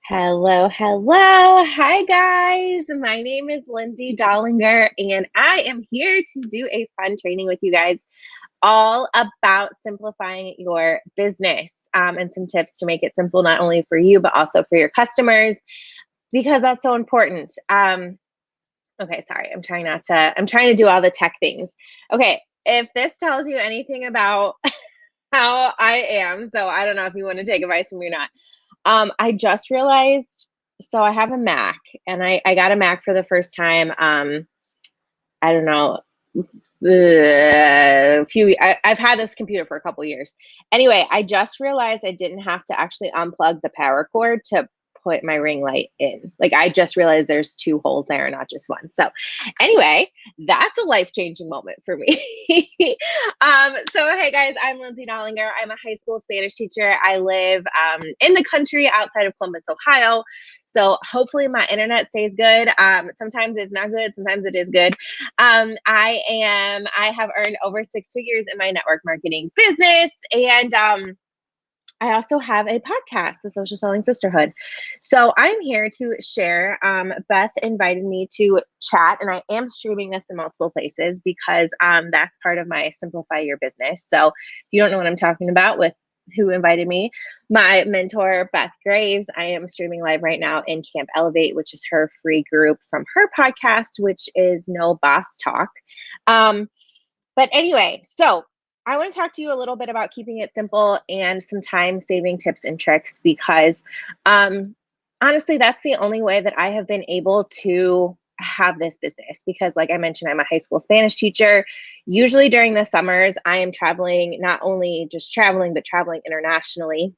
Hello, hello. Hi, guys. My name is Lindsay Dollinger, and I am here to do a fun training with you guys all about simplifying your business and some tips to make it simple, not only for you, but also for your customers, because that's so important. Okay, sorry. I'm trying to do all the tech things. Okay, if this tells you anything about how I am, so I don't know if you want to take advice from me or not. I just realized, so I have a Mac and I got a Mac for the first time. I don't know, I've had this computer for a couple years. Anyway, I just realized I didn't have to actually unplug the power cord to put my ring light in. Like I just realized there's two holes there, not just one. So anyway, that's a life-changing moment for me. So hey guys, I'm Lindsay Dollinger. I'm a high school Spanish teacher. I live in the country outside of Columbus, Ohio. So hopefully my internet stays good. Sometimes it's not good, sometimes it is good. I have earned over six figures in my network marketing business. And I also have a podcast, The Social Selling Sisterhood. So I'm here to share. Beth invited me to chat, and I am streaming this in multiple places because that's part of my Simplify Your Business. So if you don't know what I'm talking about with who invited me, my mentor, Beth Graves, I am streaming live right now in Camp Elevate, which is her free group from her podcast, which is No Boss Talk. But anyway, so I want to talk to you a little bit about keeping it simple and some time saving tips and tricks because honestly, that's the only way that I have been able to have this business because like I mentioned, I'm a high school Spanish teacher. Usually during the summers, I am traveling, not only just traveling, but traveling internationally,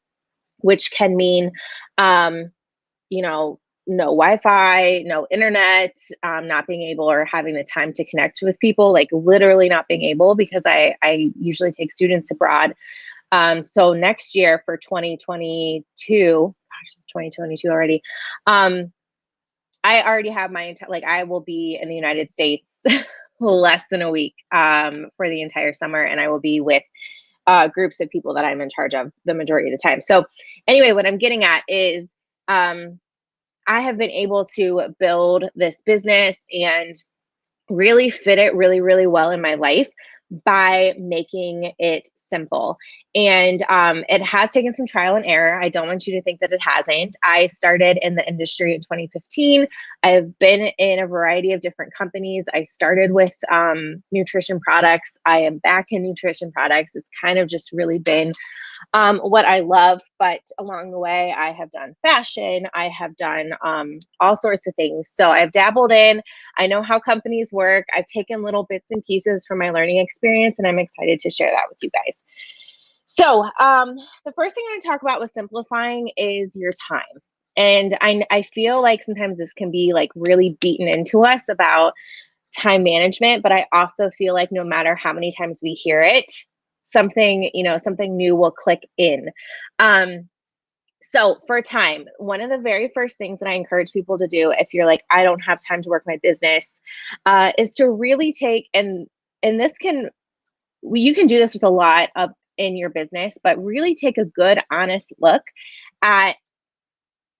which can mean, you know, no Wi-Fi, no internet, not being able or having the time to connect with people, like literally not being able because I usually take students abroad. So next year for 2022, gosh, 2022 already. I already have my entire, like I will be in the United States less than a week for the entire summer, and I will be with groups of people that I'm in charge of the majority of the time. So anyway, what I'm getting at is I have been able to build this business and really fit it really, really well in my life by making it simple. And it has taken some trial and error. I don't want you to think that it hasn't. I started in the industry in 2015. I've been in a variety of different companies. I started with nutrition products. I am back in nutrition products. It's kind of just really been what I love. But along the way, I have done fashion, I have done all sorts of things. So I've dabbled in, I know how companies work. I've taken little bits and pieces from my learning experience, and I'm excited to share that with you guys. So the first thing I want to talk about with simplifying is your time. And I feel like sometimes this can be like really beaten into us about time management, but I also feel like no matter how many times we hear it, something, something new will click in. So for time, one of the very first things that I encourage people to do, if you're like, I don't have time to work my business, is to really take, and this can, you can do this with a lot of in your business, but really take a good, honest look at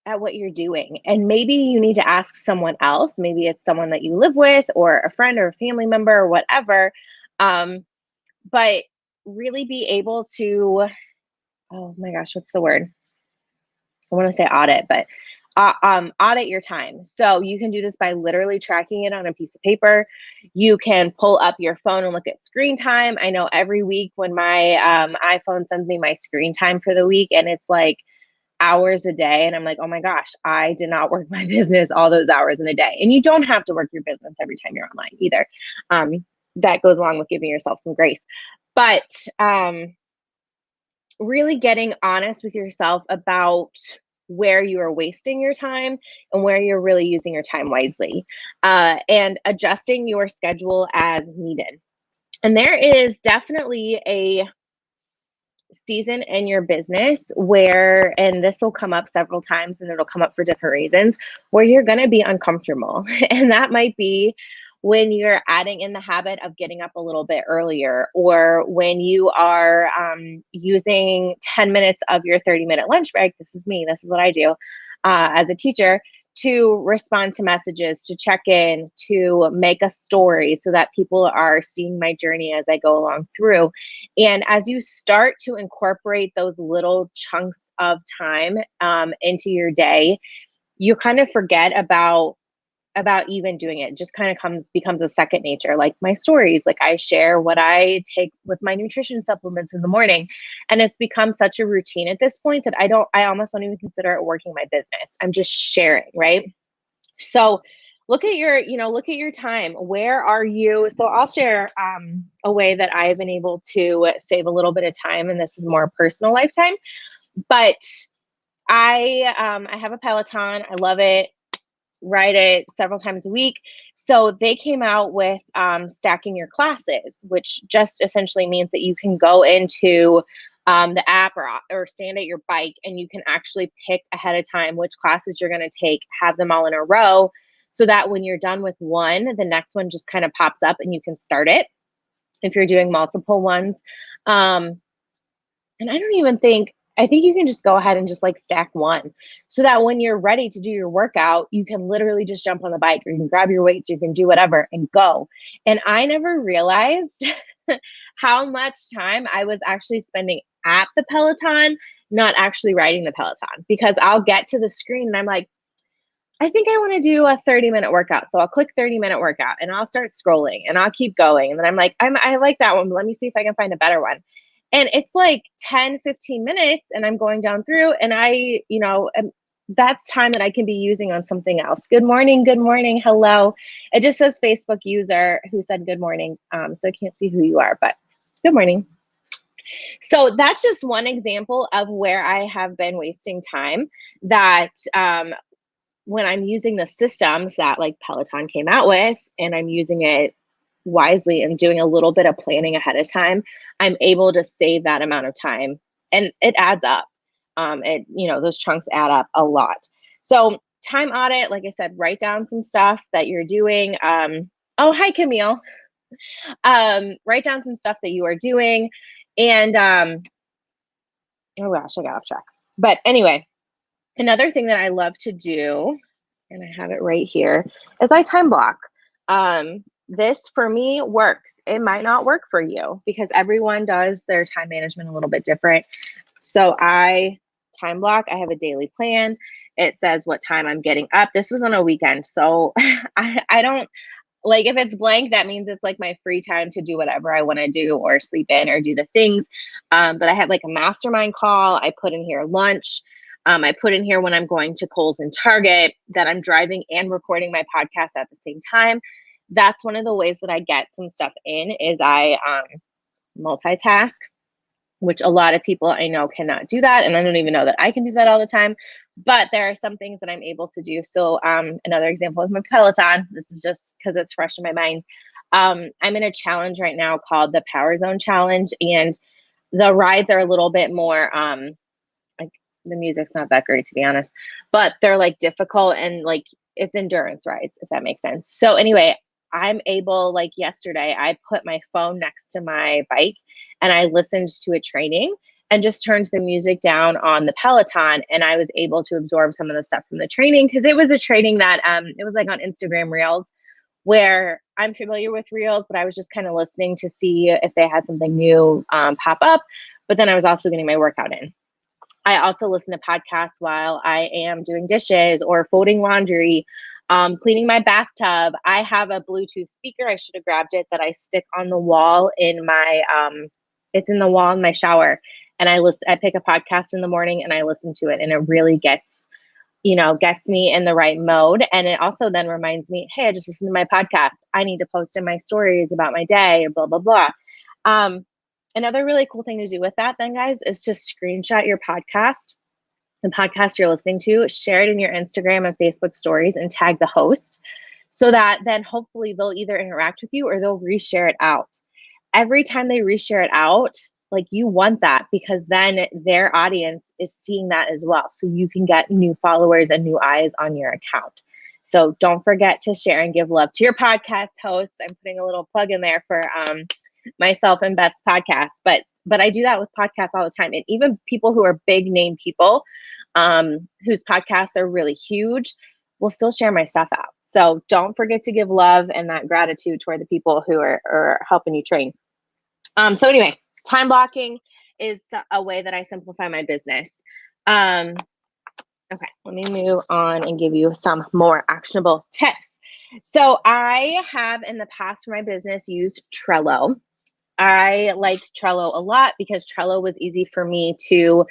what you're doing. And maybe you need to ask someone else. Maybe it's someone that you live with or a friend or a family member or whatever. But really be able to, oh my gosh, what's the word? I want to say audit, but audit your time. So you can do this by literally tracking it on a piece of paper. You can pull up your phone and look at screen time. I know every week when my iPhone sends me my screen time for the week, and it's like hours a day, and I'm like, oh my gosh, I did not work my business all those hours in a day. And you don't have to work your business every time you're online either. That goes along with giving yourself some grace. But really getting honest with yourself about where you are wasting your time and where you're really using your time wisely, and adjusting your schedule as needed. And there is definitely a season in your business where, and this will come up several times and it'll come up for different reasons, where you're going to be uncomfortable. And that might be when you're adding in the habit of getting up a little bit earlier, or when you are using 10 minutes of your 30-minute lunch break. This is me, this is what I do. as a teacher, to respond to messages, to check in, to make a story so that people are seeing my journey as I go along through. And as you start to incorporate those little chunks of time into your day, you kind of forget about even doing it. Just kind of becomes a second nature. Like my stories, like I share what I take with my nutrition supplements in the morning, and it's become such a routine at this point that I almost don't even consider it working my business. I'm just sharing, right? So look at your time. Where are you? So I'll share a way that I've been able to save a little bit of time, and this is more personal lifetime. But I have a Peloton. I love it. Ride it several times a week. So they came out with stacking your classes, which just essentially means that you can go into the app or stand at your bike, and you can actually pick ahead of time which classes you're going to take, have them all in a row, so that when you're done with one, the next one just kind of pops up and you can start it if you're doing multiple ones. And I think you can just go ahead and just like stack one, so that when you're ready to do your workout, you can literally just jump on the bike, or you can grab your weights, you can do whatever and go. And I never realized how much time I was actually spending at the Peloton, not actually riding the Peloton, because I'll get to the screen and I'm like, I think I want to do a 30-minute workout. So I'll click 30-minute workout and I'll start scrolling and I'll keep going. And then I'm like, I like that one, but let me see if I can find a better one. And it's like 10, 15 minutes and I'm going down through, and that's time that I can be using on something else. Good morning. Good morning. Hello. It just says Facebook user who said good morning. So I can't see who you are, but good morning. So that's just one example of where I have been wasting time, that when I'm using the systems that like Peloton came out with, and I'm using it wisely and doing a little bit of planning ahead of time, I'm able to save that amount of time, and it adds up. Those chunks add up a lot. So time audit, like I said, write down some stuff that you're doing. Oh, hi, Camille. Write down some stuff that you are doing. And oh gosh, I got off track. But anyway, another thing that I love to do, and I have it right here, is I time block. This for me works. It might not work for you because everyone does their time management a little bit different. So I time block. I have a daily plan. It says what time I'm getting up. This was on a weekend. So I don't like, if it's blank, that means it's like my free time to do whatever I want to do, or sleep in, or do the things. But I had like a mastermind call. I put in here lunch. I put in here when I'm going to Kohl's and Target, that I'm driving and recording my podcast at the same time. That's one of the ways that I get some stuff in, is I multitask, which a lot of people I know cannot do that. And I don't even know that I can do that all the time, but there are some things that I'm able to do. So another example is my Peloton. This is just because it's fresh in my mind. I'm in a challenge right now called the Power Zone Challenge, and the rides are a little bit more, like the music's not that great, to be honest, but they're like difficult, and like it's endurance rides, if that makes sense. So anyway, I'm able, like yesterday, I put my phone next to my bike and I listened to a training and just turned the music down on the Peloton, and I was able to absorb some of the stuff from the training, because it was a training that it was like on Instagram Reels, where I'm familiar with Reels, but I was just kind of listening to see if they had something new pop up. But then I was also getting my workout in. I also listen to podcasts while I am doing dishes or folding laundry, cleaning my bathtub. I have a Bluetooth speaker. I should have grabbed it, that I stick on the wall in my, it's in the wall in my shower. And I pick a podcast in the morning and I listen to it, and it really gets me in the right mode. And it also then reminds me, hey, I just listened to my podcast. I need to post in my stories about my day, or blah, blah, blah. Another really cool thing to do with that then, guys, is just screenshot your podcast, the podcast you're listening to, share it in your Instagram and Facebook stories, and tag the host, so that then hopefully they'll either interact with you or they'll reshare it out. Every time they reshare it out, like, you want that, because then their audience is seeing that as well. So you can get new followers and new eyes on your account. So don't forget to share and give love to your podcast hosts. I'm putting a little plug in there for myself and Beth's podcast, but I do that with podcasts all the time. And even people who are big name people, whose podcasts are really huge, will still share my stuff out. So don't forget to give love and that gratitude toward the people who are helping you train. So anyway, time blocking is a way that I simplify my business. Okay, let me move on and give you some more actionable tips. So I have in the past for my business used Trello. I like Trello a lot because Trello was easy for me to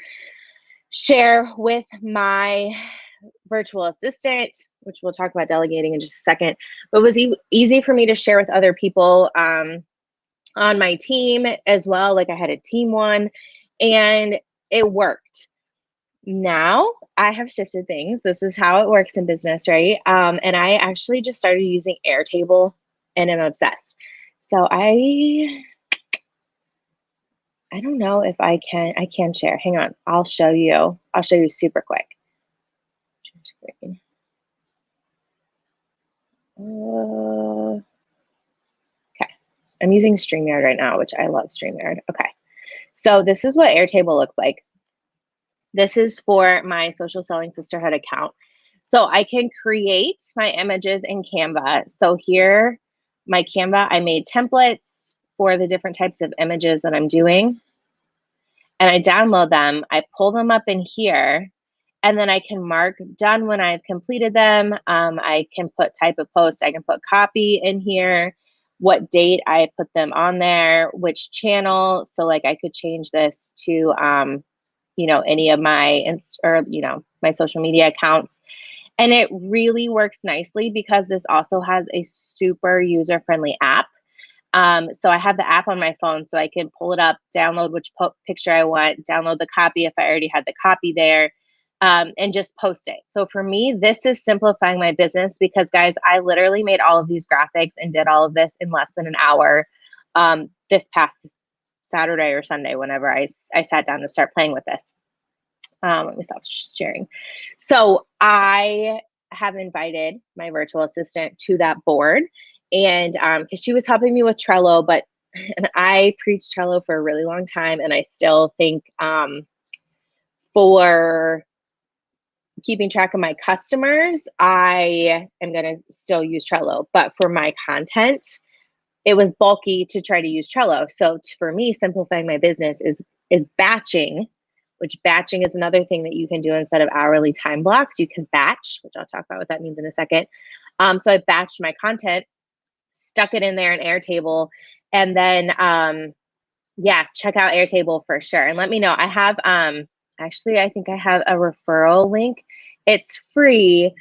share with my virtual assistant, which we'll talk about delegating in just a second, but it was easy for me to share with other people on my team as well. Like I had a team one and it worked. Now I have shifted things. This is how it works in business, right? And I actually just started using Airtable and I'm obsessed. So I don't know if I can share. Hang on. I'll show you super quick. Okay. I'm using StreamYard right now, which I love StreamYard. Okay. So this is what Airtable looks like. This is for my Social Selling Sisterhood account. So I can create my images in Canva. So here, my Canva, I made templates for the different types of images that I'm doing. And I download them, I pull them up in here, and then I can mark done when I've completed them. I can put type of post, I can put copy in here, what date I put them on there, which channel. So like I could change this to, any of my, my social media accounts. And it really works nicely because this also has a super user-friendly app. So I have the app on my phone so I can pull it up, download which picture I want, download the copy if I already had the copy there, and just post it. So for me, this is simplifying my business because guys, I literally made all of these graphics and did all of this in less than an hour this past Saturday or Sunday whenever I sat down to start playing with this. Let me stop sharing. So I have invited my virtual assistant to that board. And because she was helping me with Trello, and I preached Trello for a really long time. And I still think for keeping track of my customers, I am going to still use Trello. But for my content, it was bulky to try to use Trello. So for me, simplifying my business is batching, which batching is another thing that you can do instead of hourly time blocks. You can batch, which I'll talk about what that means in a second. So I batched my content, stuck it in there in Airtable, and then check out Airtable for sure. And let me know. I have actually I think I have a referral link. It's free,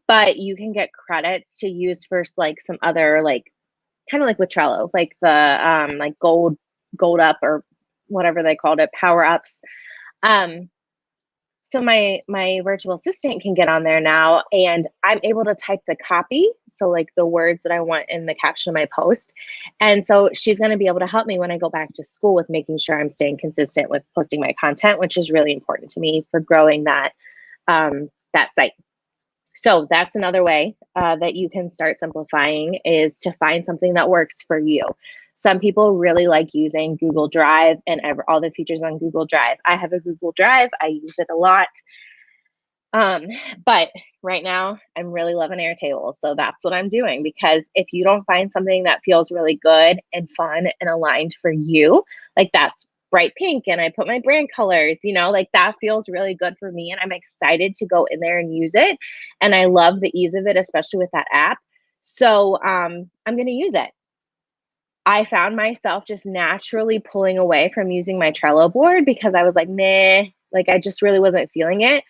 but you can get credits to use for like some other kind of like with Trello, like the like gold up or whatever they called it, power ups. So my virtual assistant can get on there now and I'm able to type the copy. So like the words that I want in the caption of my post. And so she's going to be able to help me when I go back to school with making sure I'm staying consistent with posting my content, which is really important to me for growing that site. So that's another way that you can start simplifying is to find something that works for you. Some people really like using Google Drive and all the features on Google Drive. I have a Google Drive. I use it a lot. But right now I'm really loving Airtable. So that's what I'm doing, because if you don't find something that feels really good and fun and aligned for you, like that's bright pink and I put my brand colors, like that feels really good for me. And I'm excited to go in there and use it. And I love the ease of it, especially with that app. So I'm going to use it. I found myself just naturally pulling away from using my Trello board because I was like, meh, like I just really wasn't feeling it.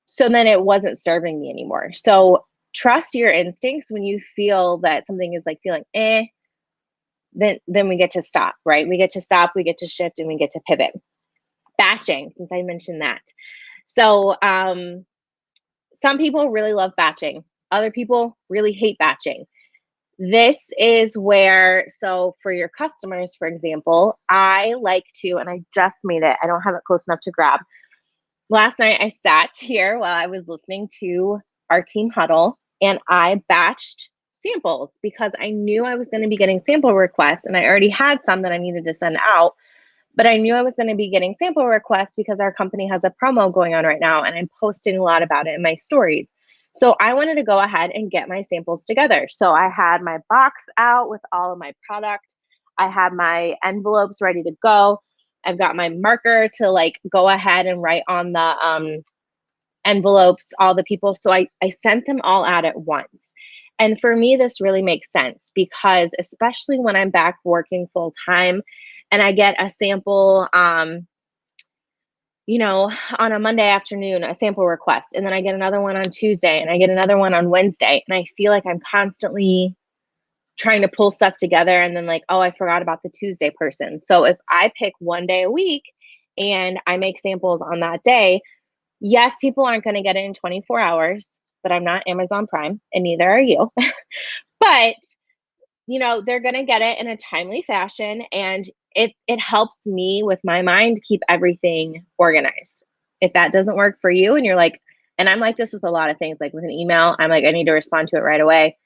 So then it wasn't serving me anymore. So trust your instincts. When you feel that something is like feeling then we get to stop, right? We get to stop, we get to shift, and we get to pivot. Batching, since I mentioned that. So some people really love batching. Other people really hate batching. This is where, so for your customers, for example, I like to, and I just made it, I don't have it close enough to grab. Last night I sat here while I was listening to our team huddle and I batched samples because I knew I was going to be getting sample requests and I already had some that I needed to send out. But I knew I was going to be getting sample requests because our company has a promo going on right now, and I'm posting a lot about it in my stories. So I wanted to go ahead and get my samples together. So I had my box out with all of my product. I had my envelopes ready to go. I've got my marker to like go ahead and write on the envelopes, all the people. So I sent them all out at once. And for me, this really makes sense because especially when I'm back working full time and I get a sample, on a Monday afternoon, a sample request, and then I get another one on Tuesday and I get another one on Wednesday. And I feel like I'm constantly trying to pull stuff together and then like, oh, I forgot about the Tuesday person. So if I pick one day a week and I make samples on that day, yes, people aren't going to get it in 24 hours, but I'm not Amazon Prime and neither are you. But they're going to get it in a timely fashion, and it helps me with my mind keep everything organized. If that doesn't work for you and you're like, and I'm like this with a lot of things, like with an email, I'm like, I need to respond to it right away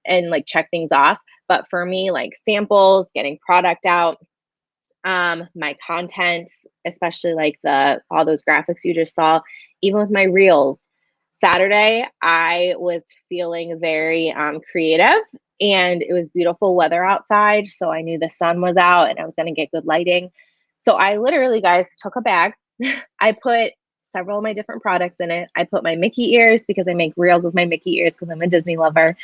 and like check things off. But for me, like samples, getting product out, my content, especially like all those graphics you just saw, even with my reels. Saturday, I was feeling very creative, and it was beautiful weather outside. So I knew the sun was out and I was going to get good lighting. So I literally, guys, took a bag. I put several of my different products in it. I put my Mickey ears because I make reels with my Mickey ears because I'm a Disney lover.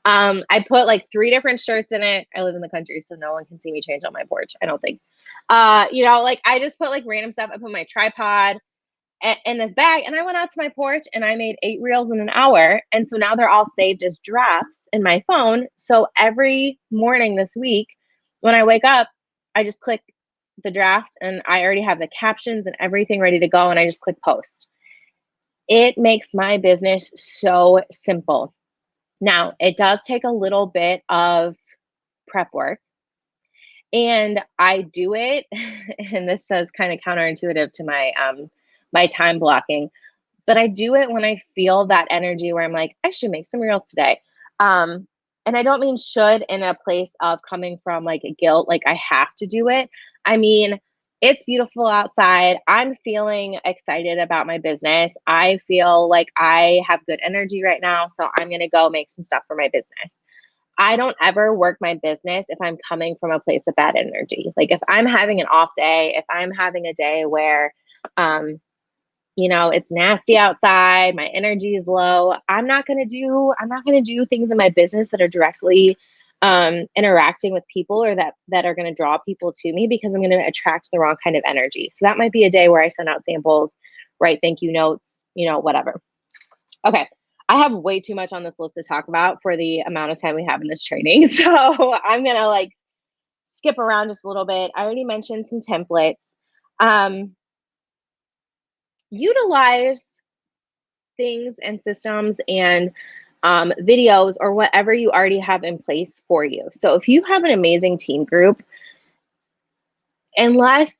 I put like 3 different shirts in it. I live in the country, so no one can see me change on my porch, I don't think. Like I just put like random stuff. I put my tripod in this bag, and I went out to my porch and I made 8 reels in an hour. And so now they're all saved as drafts in my phone. So every morning this week, when I wake up, I just click the draft and I already have the captions and everything ready to go. And I just click post. It makes my business so simple. Now, it does take a little bit of prep work, and I do it, and this is kind of counterintuitive to my time blocking, but I do it when I feel that energy where I'm like, I should make some reels today. And I don't mean should in a place of coming from like guilt, like I have to do it. I mean, it's beautiful outside. I'm feeling excited about my business. I feel like I have good energy right now. So I'm going to go make some stuff for my business. I don't ever work my business if I'm coming from a place of bad energy. Like if I'm having an off day, if I'm having a day where, it's nasty outside, my energy is low, I'm not going to do things in my business that are directly interacting with people or that are going to draw people to me, because I'm going to attract the wrong kind of energy. So that might be a day where I send out samples, write thank you notes, whatever. Okay. I have way too much on this list to talk about for the amount of time we have in this training. So I'm going to like skip around just a little bit. I already mentioned some templates. Utilize things and systems and videos or whatever you already have in place for you. So if you have an amazing team group, unless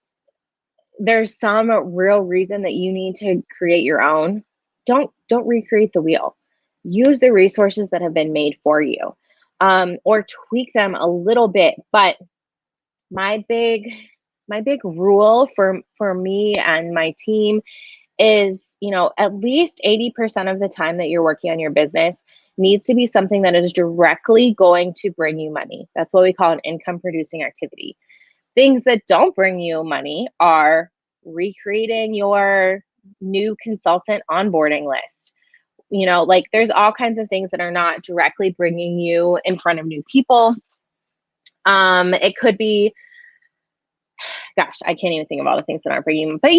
there's some real reason that you need to create your own, don't recreate the wheel. Use the resources that have been made for you, or tweak them a little bit. But my big rule for me and my team is, at least 80% of the time that you're working on your business needs to be something that is directly going to bring you money. That's what we call an income producing activity. Things that don't bring you money are recreating your new consultant onboarding list. Like there's all kinds of things that are not directly bringing you in front of new people. It could be, gosh, I can't even think of all the things that aren't bringing, but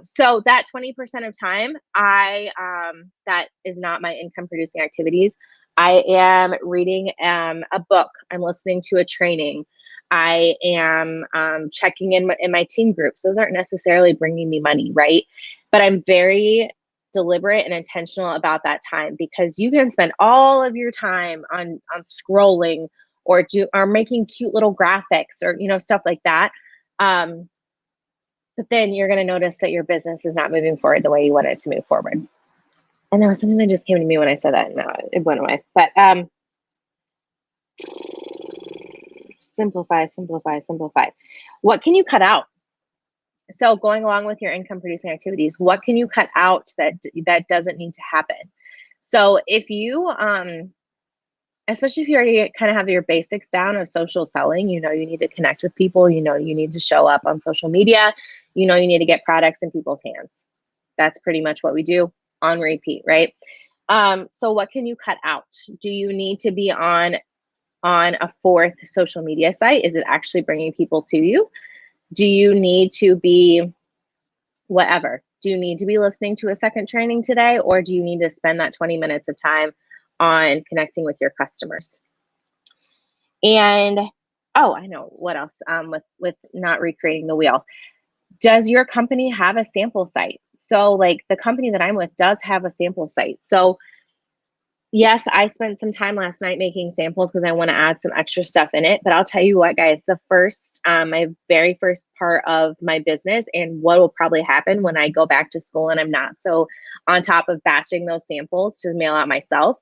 so that 20% of time that is not my income producing activities. I am reading a book. I'm listening to a training. I am checking in my team groups. Those aren't necessarily bringing me money, right? But I'm very deliberate and intentional about that time, because you can spend all of your time on scrolling or making cute little graphics or stuff like that. But then you're going to notice that your business is not moving forward the way you want it to move forward. And there was something that just came to me when I said that, and now it went away. But simplify, simplify, simplify. What can you cut out? So going along with your income producing activities, what can you cut out that doesn't need to happen? So if you, especially if you already kind of have your basics down of social selling, you need to connect with people, you need to show up on social media, you need to get products in people's hands. That's pretty much what we do on repeat, right? So what can you cut out? Do you need to be on a fourth social media site? Is it actually bringing people to you? Do you need to be whatever? Do you need to be listening to a second training today, or do you need to spend that 20 minutes of time on connecting with your customers? And oh, I know what else, with not recreating the wheel. Does your company have a sample site? So like the company that I'm with does have a sample site. So yes, I spent some time last night making samples because I want to add some extra stuff in it. But I'll tell you what, guys, my very first part of my business, and what will probably happen when I go back to school and I'm not so on top of batching those samples to mail out myself,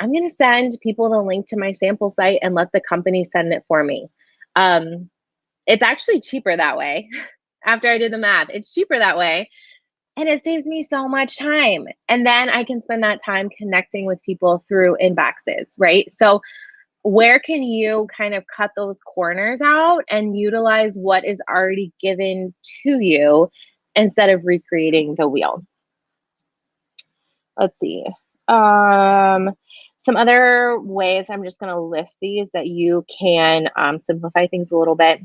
I'm going to send people the link to my sample site and let the company send it for me. It's actually cheaper that way. After I did the math, it's cheaper that way. And it saves me so much time. And then I can spend that time connecting with people through inboxes, right? So where can you kind of cut those corners out and utilize what is already given to you instead of recreating the wheel? Let's see. Some other ways, I'm just going to list these that you can simplify things a little bit.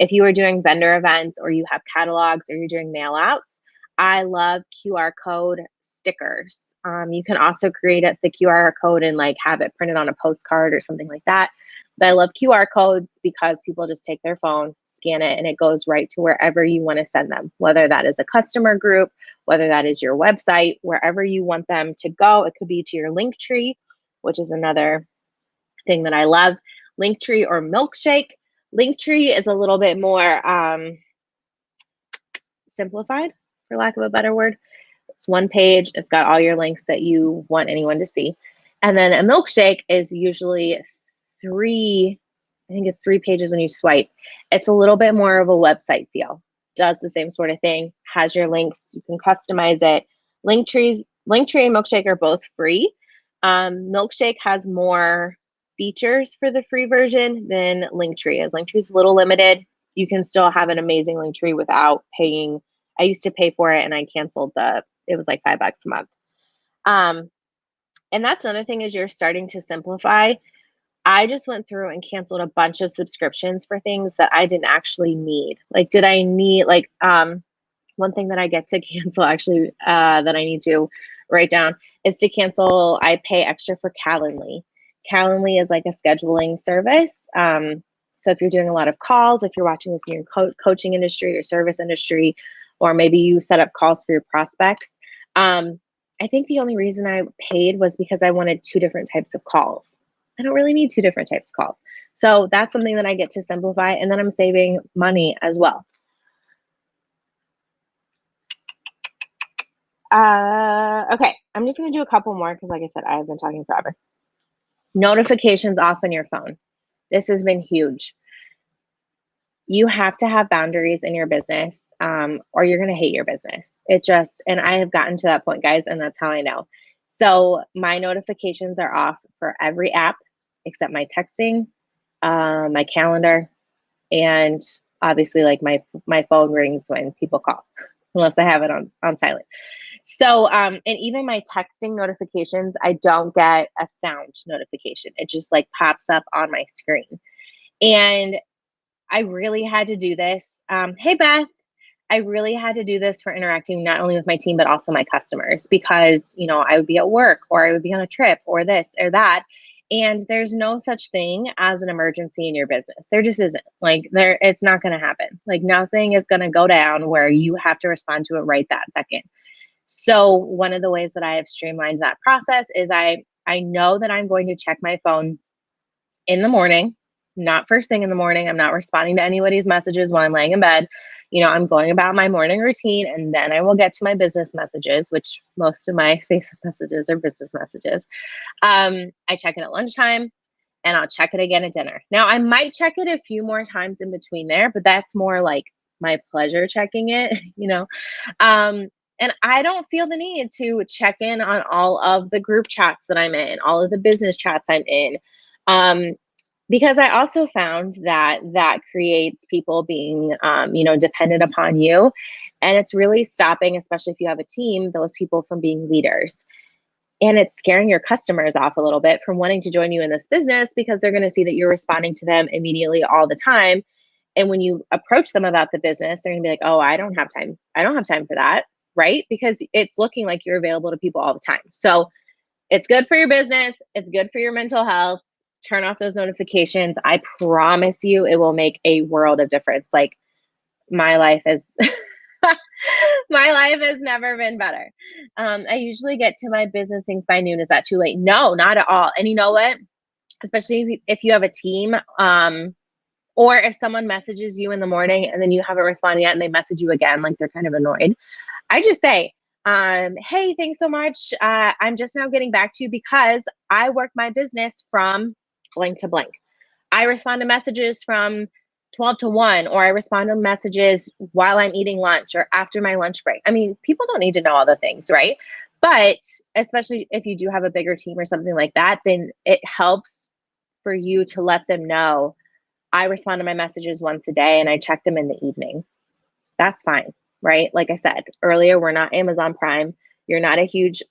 If you are doing vendor events, or you have catalogs, or you're doing mail outs, I love QR code stickers. You can also create the QR code and like have it printed on a postcard or something like that. But I love QR codes because people just take their phone, scan it, and it goes right to wherever you want to send them, whether that is a customer group, whether that is your website, wherever you want them to go. It could be to your Linktree, which is another thing that I love. Linktree or Milkshake. Linktree is a little bit more simplified, for lack of a better word. It's one page. It's got all your links that you want anyone to see. And then a Milkshake is usually three pages when you swipe. It's a little bit more of a website feel. Does the same sort of thing, has your links, you can customize it. Linktree and Milkshake are both free. Milkshake has more features for the free version than Linktree is. Linktree is a little limited. You can still have an amazing Linktree without paying. I used to pay for it and I canceled it was like $5 a month. And that's another thing, is you're starting to simplify. I just went through and canceled a bunch of subscriptions for things that I didn't actually need. Like, did I need, like, one thing that I get to cancel actually, that I need to write down, is to cancel, I pay extra for Calendly. Calendly is like a scheduling service. So if you're doing a lot of calls, if you're watching this in your coaching industry or service industry, or maybe you set up calls for your prospects, I think the only reason I paid was because I wanted 2 different types of calls. I don't really need 2 different types of calls. So that's something that I get to simplify, and then I'm saving money as well. Okay, I'm just going to do a couple more because, like I said, I've been talking forever. Notifications off on your phone. This has been huge. You have to have boundaries in your business, or you're going to hate your business. And I have gotten to that point, guys, and that's how I know. So my notifications are off for every app except my texting, my calendar, and obviously like my phone rings when people call, unless I have it on silent. So, and even my texting notifications, I don't get a sound notification. It just like pops up on my screen. And I really had to do this. Hey, Beth. I really had to do this for interacting not only with my team, but also my customers, because, I would be at work, or I would be on a trip, or this or that. And there's no such thing as an emergency in your business. There just isn't. It's not going to happen. Like, nothing is going to go down where you have to respond to it right that second. So one of the ways that I have streamlined that process is I know that I'm going to check my phone in the morning, not first thing in the morning. I'm not responding to anybody's messages while I'm laying in bed. I'm going about my morning routine, and then I will get to my business messages, which most of my Facebook messages are business messages. I check in at lunchtime. and I'll check it again at dinner. Now, I might check it a few more times in between there, but that's more like my pleasure checking it, you know. Um, and I don't feel the need to check in on all of the group chats that I'm in, all of the business chats I'm in. Um, because I also found that that creates people being, dependent upon you. And it's really stopping, especially if you have a team, those people from being leaders. And it's scaring your customers off a little bit from wanting to join you in this business because they're going to see that you're responding to them immediately all the time. And when you approach them about the business, they're going to be like, oh, I don't have time. I don't have time for that. Right. Because it's looking like you're available to people all the time. So it's good for your business. It's good for your mental health. Turn off those notifications. I promise you it will make a world of difference. Like my life is my life has never been better. I usually get to my business things by noon. Is that too late? No, not at all. And you know what? Especially if you have a team, or if someone messages you in the morning and then you haven't responded yet and they message you again, like they're kind of annoyed. I just say, hey, thanks so much. I'm just now getting back to you because I work my business from blank to blank. I respond to messages from 12 to 1, or I respond to messages while I'm eating lunch or after my lunch break. I mean, people don't need to know all the things, right? But especially if you do have a bigger team or something like that, then it helps for you to let them know I respond to my messages once a day and I check them in the evening. That's fine, right? Like I said earlier, we're not Amazon Prime. You're not a huge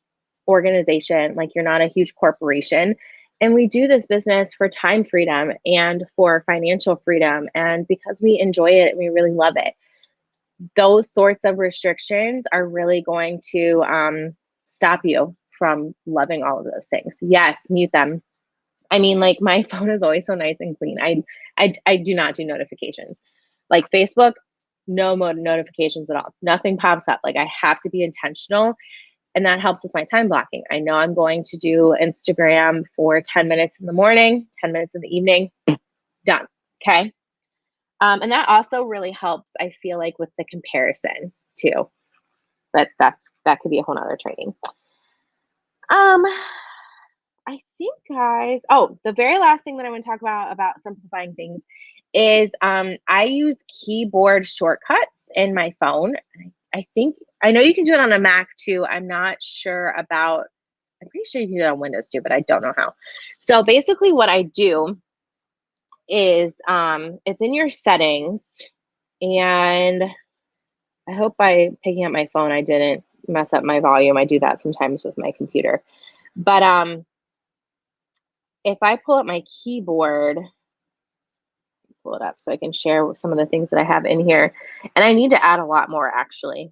organization, like you're not a huge corporation. And we do this business for time freedom and for financial freedom. And because we enjoy it and we really love it, those sorts of restrictions are really going to stop you from loving all of those things. Yes, mute them. I mean, like my phone is always so nice and clean. I do not do notifications. Like Facebook, no mode notifications at all. Nothing pops up. Like I have to be intentional, and that helps with my time blocking. I know I'm going to do Instagram for 10 minutes in the morning, 10 minutes in the evening, done. Okay. And that also really helps, I feel like, with the comparison too. But that could be a whole nother training. I think, guys, oh, the very last thing that I want to talk about simplifying things is I use keyboard shortcuts in my phone. I know you can do it on a Mac too. I'm pretty sure you can do it on Windows too, but I don't know how. So basically what I do is it's in your settings, and I hope by picking up my phone I didn't mess up my volume. I do that sometimes with my computer. But if I pull up my keyboard, pull it up so I can share some of the things that I have in here. And I need to add a lot more actually.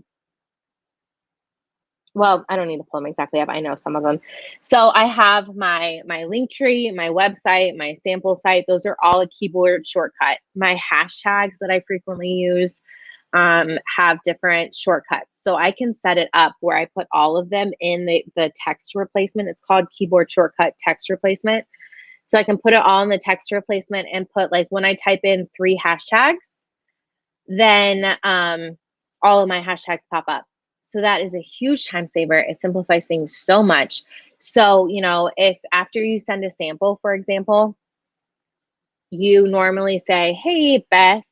Well, I don't need to pull them exactly up. I know some of them. So I have my Linktree, my website, my sample site. Those are all a keyboard shortcut. My hashtags that I frequently use have different shortcuts. So I can set it up where I put all of them in the text replacement. It's called keyboard shortcut text replacement. So I can put it all in the text replacement and put, like, when I type in 3 hashtags, then all of my hashtags pop up. So that is a huge time saver. It simplifies things so much. So, if after you send a sample, for example, you normally say, hey, Beth,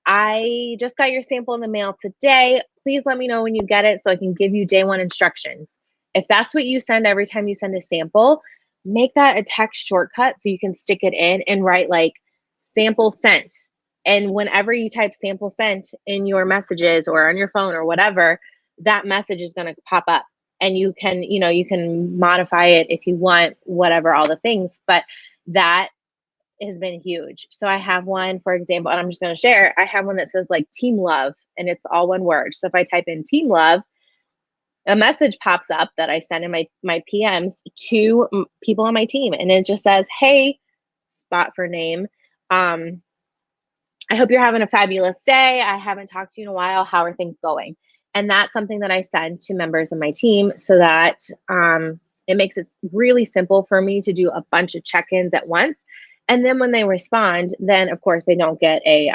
I just got your sample in the mail today. Please let me know when you get it so I can give you day one instructions. If that's what you send every time you send a sample, make that a text shortcut so you can stick it in and write like sample sent. And whenever you type sample sent in your messages or on your phone or whatever, that message is going to pop up. And you can modify it if you want, whatever, all the things. But that has been huge. So I have one, for example, and I'm just going to share. I have one that says like team love, and it's all one word. So if I type in team love, a message pops up that I send in my PMs to people on my team, and it just says, hey, spot for name. I hope you're having a fabulous day. I haven't talked to you in a while. How are things going? And that's something that I send to members of my team so that it makes it really simple for me to do a bunch of check-ins at once. And then when they respond, then of course they don't get a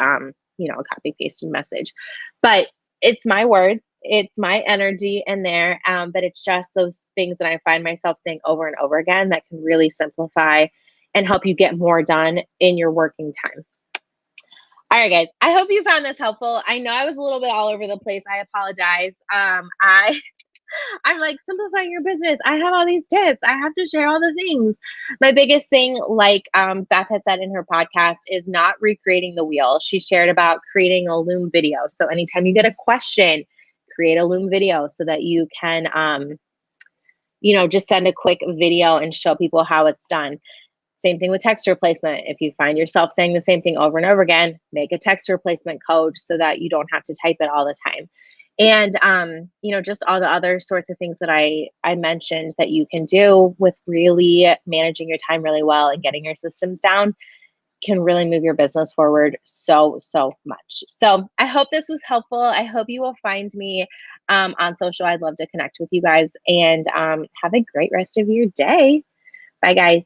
copy pasted message. But it's my words, it's my energy in there. But it's just those things that I find myself saying over and over again that can really simplify and help you get more done in your working time. All right, guys. I hope you found this helpful. I know I was a little bit all over the place. I apologize. I'm like, simplifying your business. I have all these tips. I have to share all the things. My biggest thing, like Beth had said in her podcast, is not recreating the wheel. She shared about creating a Loom video. So anytime you get a question, create a Loom video so that you can, just send a quick video and show people how it's done. Same thing with text replacement. If you find yourself saying the same thing over and over again, make a text replacement code so that you don't have to type it all the time. And just all the other sorts of things that I mentioned that you can do with really managing your time really well and getting your systems down can really move your business forward so much. So I hope this was helpful. I hope you will find me on social. I'd love to connect with you guys, and have a great rest of your day. Bye, guys.